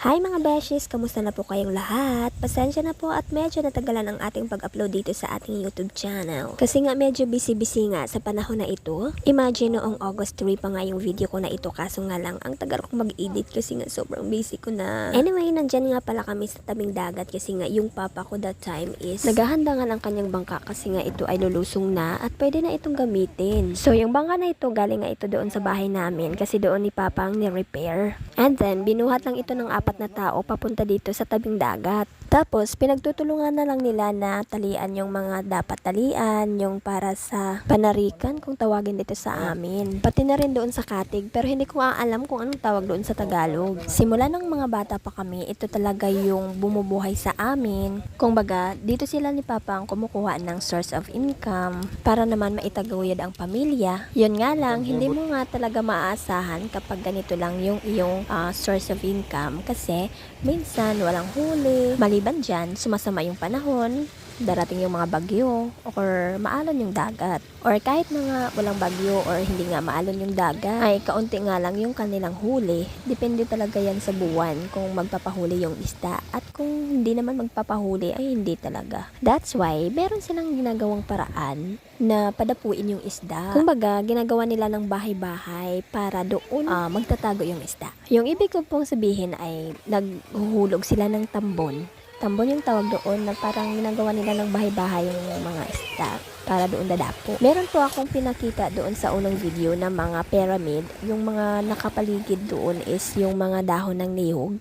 Hi mga besties! Kamusta na po kayong lahat? Pasensya na po at medyo natagalan ang ating pag-upload dito sa ating YouTube channel. Kasi nga medyo busy-busy nga sa panahon na ito. Imagine noong August 3 pa nga yung video ko na ito, kaso nga lang ang tagal kong mag-edit kasi nga sobrang busy ko na. Anyway, nandyan nga pala kami sa tabing dagat kasi nga yung papa ko that time is naghahanda nga ng kanyang bangka kasi nga ito ay lulusong na at pwede na itong gamitin. So yung bangka na ito, galing nga ito doon sa bahay namin kasi doon ni papa ang ni-repair. And then, binuhat lang ito ng apat na tao papunta dito sa tabing dagat. Tapos, pinagtutulungan na lang nila na talian yung mga dapat talian, yung para sa panarikan kung tawagin dito sa amin. Pati na rin doon sa katig, pero hindi ko alam kung anong tawag doon sa Tagalog. Simula ng mga bata pa kami, ito talaga yung bumubuhay sa amin. Kung baga, dito sila ni Papa ang kumukuha ng source of income para naman maitaguyod ang pamilya. Yun nga lang, hindi mo nga talaga maaasahan kapag ganito lang yung iyong source of income kasi minsan walang huli. Maliban dyan, sumasama yung panahon, darating yung mga bagyo, or maalon yung dagat. Or kahit mga walang bagyo or hindi nga maalon yung dagat, ay kaunti nga lang yung kanilang huli. Depende talaga yan sa buwan kung magpapahuli yung isda. At kung hindi naman magpapahuli, ay hindi talaga. That's why, meron silang ginagawang paraan na padapuin yung isda. Kumbaga, ginagawa nila ng bahay-bahay para doon magtatago yung isda. Yung ibig ko pong sabihin ay naghuhulog sila ng tambon. Tambon yung tawag doon na parang ginagawa nila ng bahay-bahay yung mga isda para doon dadapo. Meron po akong pinakita doon sa unang video na mga pyramid. Yung mga nakapaligid doon is yung mga dahon ng niyog.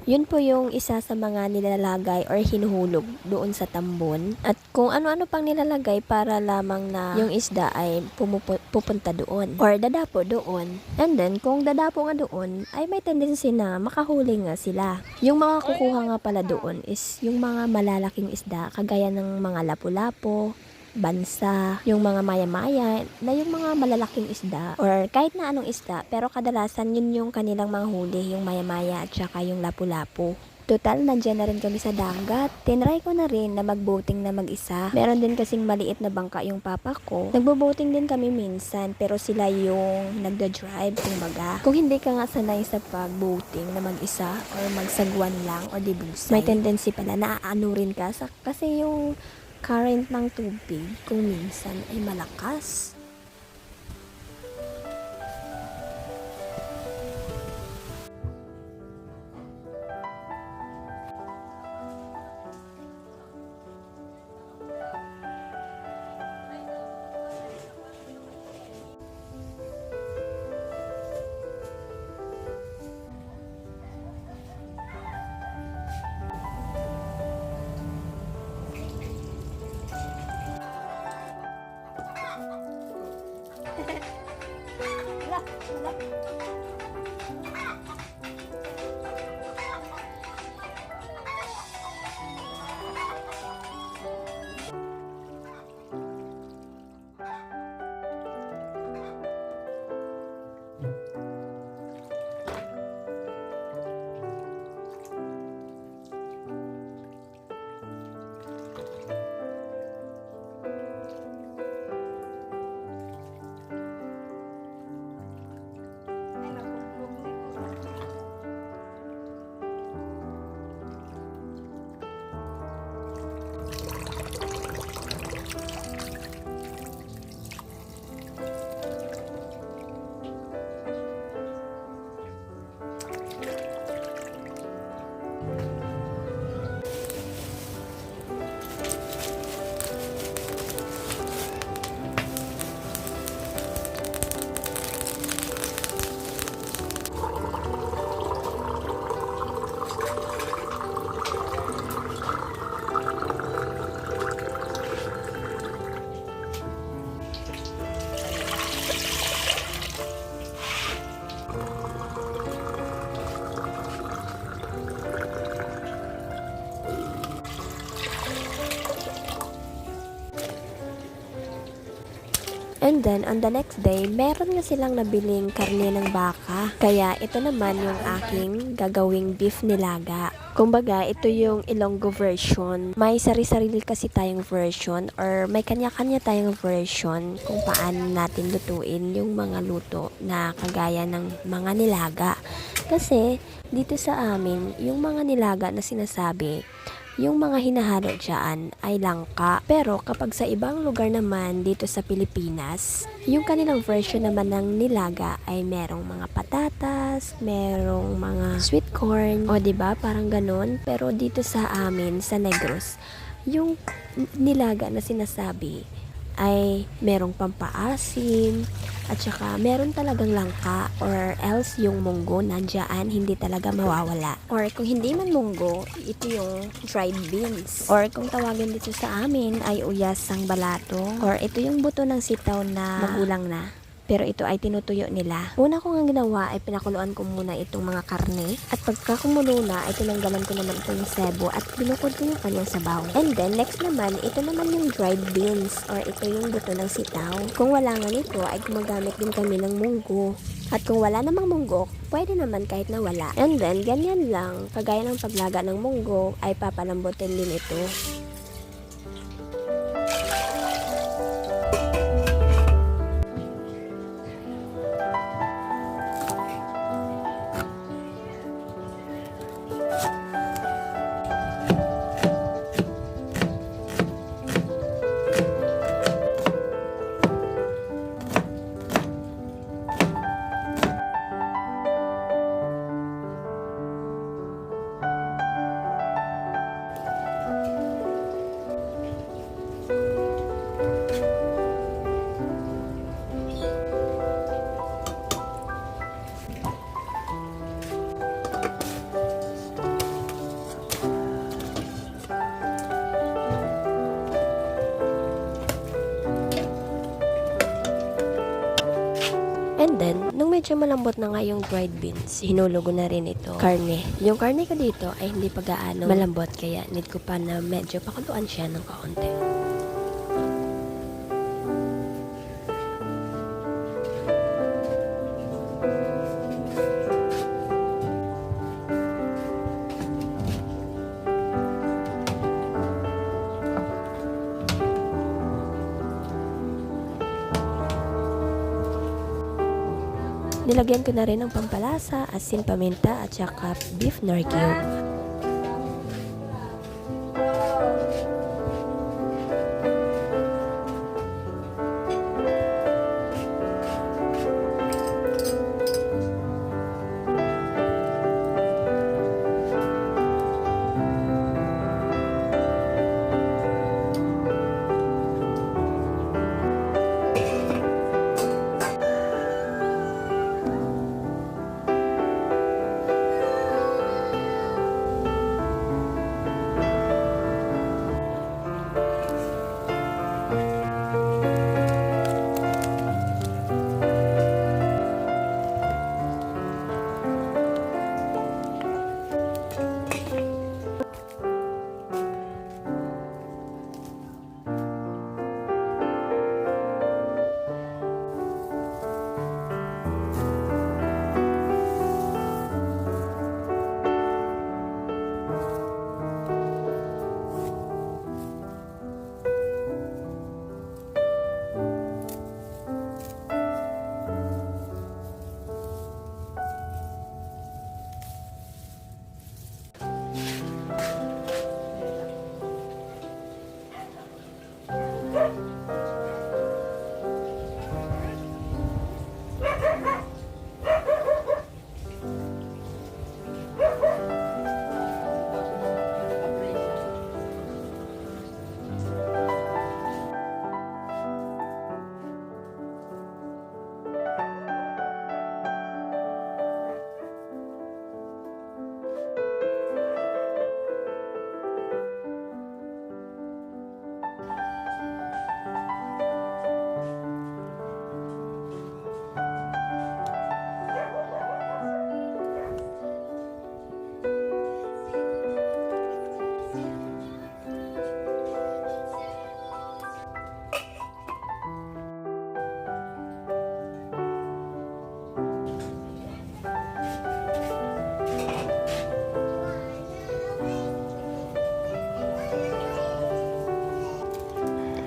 Yun po yung isa sa mga nilalagay or hinuhulog doon sa tambon. At kung ano-ano pang nilalagay para lamang na yung isda ay pupunta doon or dadapo doon. And then, kung dadapo nga doon, ay may tendency na makahuli nga sila. Yung mga kukuha nga pala doon is yung mga malalaking isda, kagaya ng mga lapu-lapo, bansa, yung mga maya-maya, na yung mga malalaking isda or kahit na anong isda, pero kadalasan yun yung kanilang mga huli, yung maya-maya at saka yung lapu-lapu. Total, nandiyan na rin kami sa dagat. Tinry ko na rin na mag-boating na mag-isa. Meron din kasing maliit na bangka yung papa ko. Nagbo-boating din kami minsan, pero sila yung nagda-drive, kumbaga. Kung hindi ka nga sanay sa pag-boating na mag-isa or magsagwan lang o dibusay, may tendency pala na aanurin ka kasi yung current ng tubig kung minsan ay malakas. And then, on the next day, meron nga silang nabiling karne ng baka. Kaya, ito naman yung aking gagawing beef nilaga. Kumbaga, ito yung Ilonggo version. May sari-sarili kasi tayong version or may kanya-kanya tayong version kung paano natin lutuin yung mga luto na kagaya ng mga nilaga. Kasi, Dito sa amin, yung mga nilaga na sinasabi, yung mga hinahalo dyan ay langka. Pero kapag sa ibang lugar naman dito sa Pilipinas, yung kanilang version naman ng nilaga ay merong mga patatas, merong mga sweet corn, o 'di ba parang ganon. Pero dito sa amin, sa Negros, yung nilaga na sinasabi ay merong pampaasim, at saka meron talagang langka, or else yung munggo nandyan, hindi talaga mawawala. Or kung hindi man munggo, ito yung dried beans. Or kung tawagin dito sa amin ay uyas sang balato. Or ito yung buto ng sitaw na magulang na. Pero ito ay tinutuyo nila. Una ko nga ginawa ay pinakuluan ko muna itong mga karne. At pagka kumulo na, ay tinanggalan ko naman itong sebo at binukod ko yung kanyang sabaw. And then, next naman, ito naman yung dried beans, or ito yung buto ng sitaw. Kung wala nga nito, ay gumagamit din kami ng munggo. At kung wala namang munggo, pwede naman kahit na wala. And then, ganyan lang, kagaya ng paglaga ng munggo, ay papalambutin din ito. And then, nung medyo malambot na nga yung dried beans, hinulog ko na rin ito, karne. Yung karne ko dito ay hindi pa gaano malambot, kaya need ko pa na medyo pakuluan siya ng kaunti. Nilagyan ko na rin ng pampalasa, asin, paminta, at saka beef nor cube.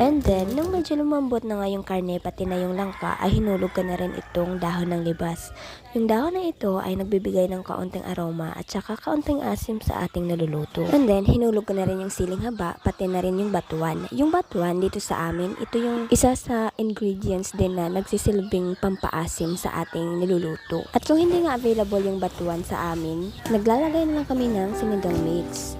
And then, nung medyo lumambot na nga yung karne pati na yung langka, ay hinulog ko na rin itong dahon ng libas. Yung dahon na ito ay nagbibigay ng kaunting aroma at saka kaunting asim sa ating niluluto. And then, hinulog ko na rin yung siling haba pati na rin yung batuan. Yung batuan dito sa amin, ito yung isa sa ingredients din na nagsisilbing pampaasim sa ating niluluto. At kung hindi nga available yung batuan sa amin, naglalagay na lang kami ng sinigang mix.